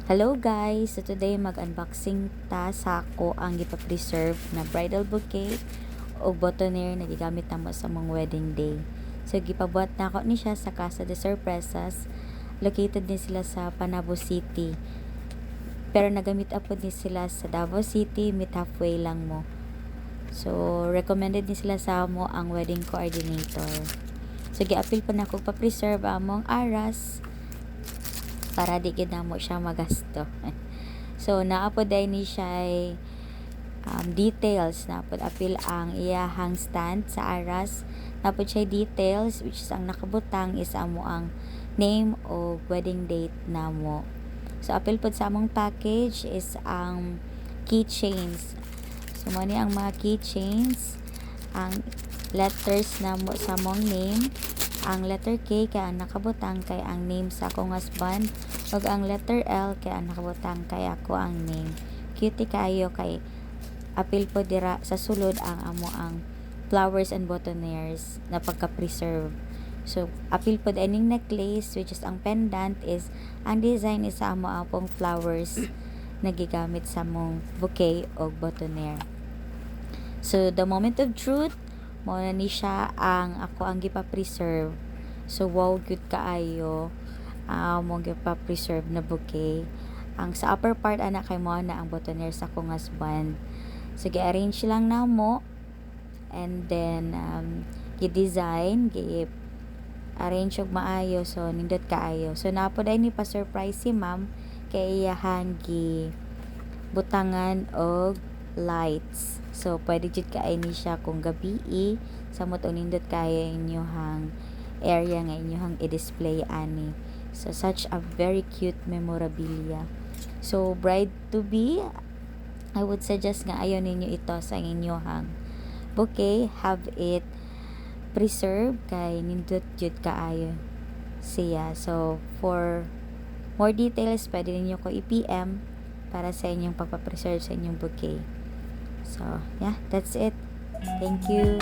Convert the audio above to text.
Hello guys! So today mag-unboxing ta sa ako ang gipa-preserve na bridal bouquet o boutonniere na gigamit namo sa mong wedding day. So gipabuhat na ako ni siya sa Casa de Sorpresas. Located din sila sa Panabo City. Pero nagamit po din sila sa Davao City, meet halfway lang mo. So recommended din sila sa mo ang wedding coordinator. So gi-appeal pa na ako pa-preserve among aras para di gid mo siya magasto. So naapod day ni siya details na pod apil ang iyahang stand sa aras. Napod siya details which is ang nakabutang is amo ang name o wedding date namo. So apil pod sa among package is ang keychains. So mo ni ang mga keychains, ang letters namo sa mong name. Ang letter K kay ang nakabutang kay ang name sa akong husband, ug ang letter L kay ang nakabutang kay ako ang name. Cutie kayo kay apil po dira sa sulod ang amo ang flowers and boutonnieres na pagka-preserve. So apil po aning necklace which is ang pendant is ang design is sa amo apong flowers na gigamit sa mong bouquet o boutonniere. So the moment of truth mo na ni siya ang ako ang gipa-preserve. So wow good kaayo mo gipa-preserve na bouquet. Ang sa upper part ana kay mo na ang boutonniere sa akong husband. So gi-arrange lang na mo and then gi-design, gi-arrange og maayo so nindot kaayo. So napod ay ni pa-surprise si ma'am kay iyahan gi butangan og lights. So pwede jud kaay ni siya kung gabi samot og nindot kaya inyohang area nga inyohang i-display ani. So such a very cute memorabilia. So bride to be, I would suggest nga ayaw ninyo ito sa inyohang bouquet, have it preserve kay nindot jud kaayo siya. So for more details pwede ninyo ko i-PM para sa inyong pagpapreserve sa inyong bouquet. So, yeah, that's it. Thank you.